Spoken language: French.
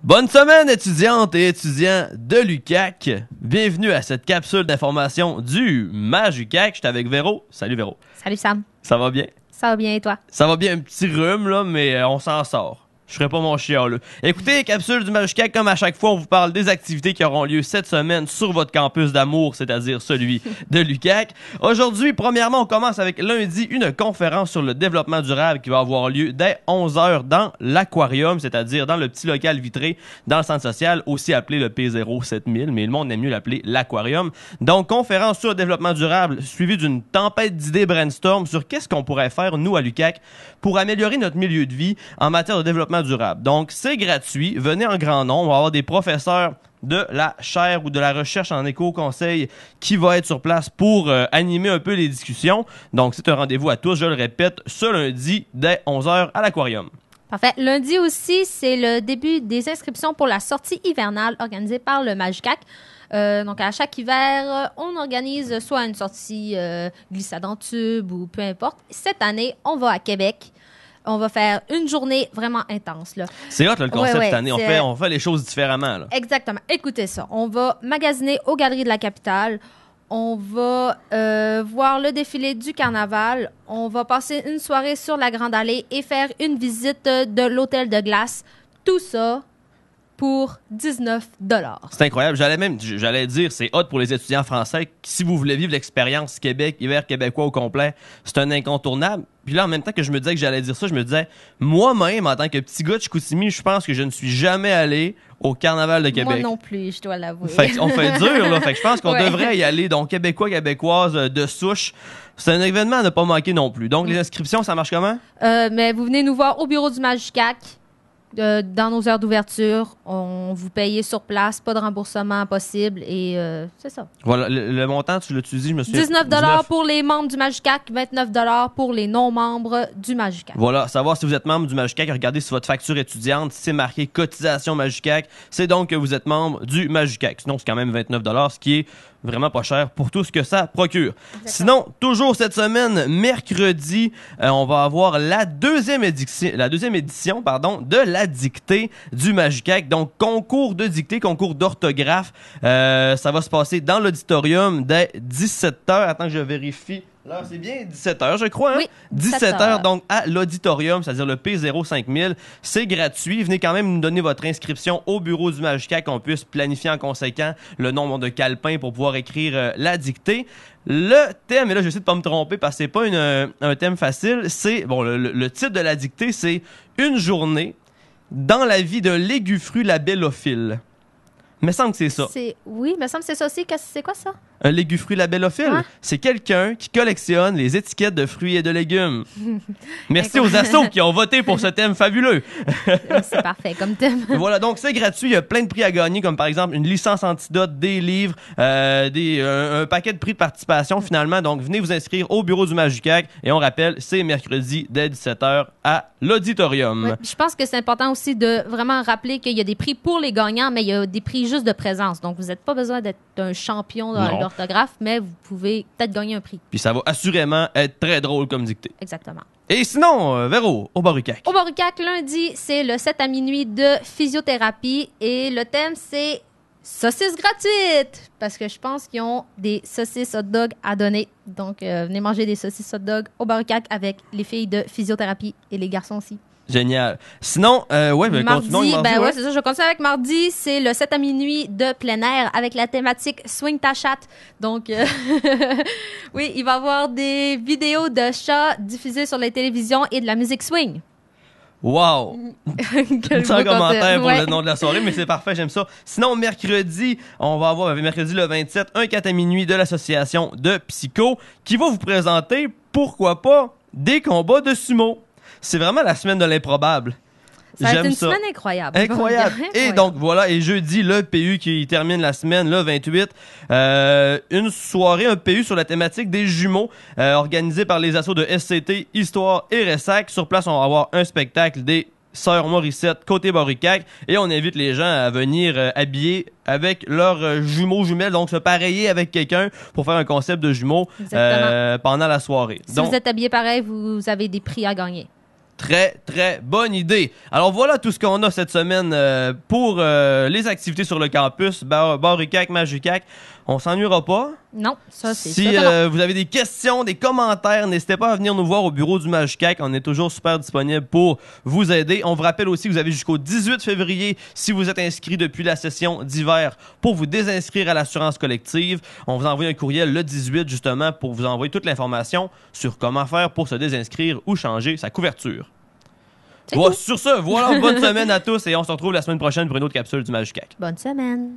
Bonne semaine, étudiantes et étudiants de l'UQAC. Bienvenue à cette capsule d'information du Mage UQAC. J'étais avec Véro. Salut Véro. Salut Sam. Ça va bien? Ça va bien et toi? Ça va bien, un petit rhume là, mais on s'en sort. Je ferai pas mon chien là. Écoutez, capsule du Mage UQAC, comme à chaque fois, on vous parle des activités qui auront lieu cette semaine sur votre campus d'amour, c'est-à-dire celui de l'UQAC. Aujourd'hui, premièrement, on commence avec lundi une conférence sur le développement durable qui va avoir lieu dès 11h dans l'aquarium, c'est-à-dire dans le petit local vitré dans le centre social, aussi appelé le P07000, mais le monde aime mieux l'appeler l'aquarium. Donc, conférence sur le développement durable suivie d'une tempête d'idées brainstorm sur qu'est-ce qu'on pourrait faire, nous, à l'UQAC, pour améliorer notre milieu de vie en matière de développement durable. Donc, c'est gratuit. Venez en grand nombre. On va avoir des professeurs de la chaire ou de la recherche en éco-conseil qui va être sur place pour animer un peu les discussions. Donc, c'est un rendez-vous à tous, je le répète, ce lundi dès 11h à l'aquarium. Parfait. Lundi aussi, c'est le début des inscriptions pour la sortie hivernale organisée par le Mage UQAC. Donc, à chaque hiver, on organise soit une sortie glissade en tube ou peu importe. Cette année, on va à Québec. On va faire une journée vraiment intense, là. C'est hot, là, le concept cette année. C'est... On fait les choses différemment, là. Exactement. Écoutez ça. On va magasiner aux Galeries de la Capitale. On va voir le défilé du carnaval. On va passer une soirée sur la Grande Allée et faire une visite de l'hôtel de glace. Tout ça pour 19 $. C'est incroyable. J'allais dire, c'est hot pour les étudiants français. Si vous voulez vivre l'expérience Québec, hiver québécois au complet, c'est un incontournable. Puis là, en même temps que je me disais que j'allais dire ça, je me disais, moi-même, en tant que petit gars de Chicoutimi, je pense que je ne suis jamais allé au Carnaval de Québec. Moi non plus, je dois l'avouer. Fait on fait dur, là. Fait que je pense qu'on devrait y aller. Donc, Québécois, Québécoises de souche. C'est un événement à ne pas manquer non plus. Donc, les inscriptions, ça marche comment? Mais vous venez nous voir au bureau du Mage UQAC. Dans nos heures d'ouverture, on vous paye sur place, pas de remboursement possible et c'est ça. Voilà, le montant, tu l'as dit, je me souviens. 19 $ pour les membres du Mage UQAC, 29 $ pour les non-membres du Mage UQAC. Voilà, savoir si vous êtes membre du Mage UQAC, regardez sur votre facture étudiante, si c'est marqué cotisation Mage UQAC, c'est donc que vous êtes membre du Mage UQAC. Sinon, c'est quand même 29 $, ce qui est vraiment pas cher pour tout ce que ça procure. Exactement. Sinon, toujours cette semaine, mercredi, on va avoir la deuxième édition de la dictée du Mage UQAC. Donc, concours de dictée, concours d'orthographe. Ça va se passer dans l'auditorium dès 17h. Attends que je vérifie. Là, c'est bien 17h, je crois. Hein? Oui, 17h, donc à l'auditorium, c'est-à-dire le P05000. C'est gratuit. Venez quand même nous donner votre inscription au bureau du Mage UQAC, qu'on puisse planifier en conséquent le nombre de calepins pour pouvoir écrire la dictée. Le thème, et là, je vais essayer de pas me tromper parce que c'est pas un thème facile, c'est, bon, le titre de la dictée, c'est « Une journée dans la vie d'un légufru labellophile ». Il me semble que c'est ça. Oui, il me semble que c'est ça aussi. C'est quoi ça? Un légufru labellophile, hein? C'est quelqu'un qui collectionne les étiquettes de fruits et de légumes. Merci aux assos qui ont voté pour ce thème fabuleux. C'est parfait comme thème. Voilà, donc c'est gratuit. Il y a plein de prix à gagner, comme par exemple une licence antidote, des livres, un paquet de prix de participation finalement. Donc venez vous inscrire au bureau du Mage UQAC. Et on rappelle, c'est mercredi dès 17h à l'auditorium. Ouais, je pense que c'est important aussi de vraiment rappeler qu'il y a des prix pour les gagnants, mais il y a des prix juste de présence. Donc vous n'êtes pas besoin d'être un champion dans l'orthographe, mais vous pouvez peut-être gagner un prix. Puis ça va assurément être très drôle comme dictée. Exactement. Et sinon, Véro, au bar UQAC. Au bar UQAC, lundi, c'est le 7 à minuit de physiothérapie et le thème, c'est saucisses gratuites. Parce que je pense qu'ils ont des saucisses hot dog à donner. Donc, venez manger des saucisses hot dog au bar UQAC avec les filles de physiothérapie et les garçons aussi. Génial. Sinon, mardi, continuons. ouais, c'est ça. Je continue avec mardi. C'est le 7 à minuit de plein air avec la thématique Swing ta chatte. Donc, oui, il va y avoir des vidéos de chats diffusées sur les télévisions et de la musique swing. Wow! Sans commentaire pour le nom de la soirée, mais c'est parfait, j'aime ça. Sinon, mercredi, on va avoir, mercredi le 27, un 4 à minuit de l'association de Psycho qui va vous présenter, pourquoi pas, des combats de sumo. C'est vraiment la semaine de l'improbable. Ça va être une semaine incroyable. Incroyable. Et donc, voilà, et jeudi, le PU qui termine la semaine, le 28, une soirée, un PU sur la thématique des jumeaux, organisé par les assos de SCT, Histoire et Ressac. Sur place, on va avoir un spectacle des Sœurs Morissette, côté bar UQAC, et on invite les gens à venir habiller avec leurs jumelles, donc se pareiller avec quelqu'un pour faire un concept de jumeaux pendant la soirée. Si donc, vous êtes habillé pareil, vous avez des prix à gagner. Très, très bonne idée. Alors voilà tout ce qu'on a cette semaine pour les activités sur le campus. Bar-UQAC, Magie-UQAC. On s'ennuiera pas. Non, ça, c'est Si sûr que non. vous avez des questions, des commentaires, n'hésitez pas à venir nous voir au bureau du Magie-UQAC. On est toujours super disponible pour vous aider. On vous rappelle aussi que vous avez jusqu'au 18 février si vous êtes inscrit depuis la session d'hiver pour vous désinscrire à l'assurance collective. On vous envoie un courriel le 18 justement pour vous envoyer toute l'information sur comment faire pour se désinscrire ou changer sa couverture. C'est Bon, tout. sur ce, voilà, bonne semaine à tous et on se retrouve la semaine prochaine pour une autre capsule du Magie-UQAC. Bonne semaine.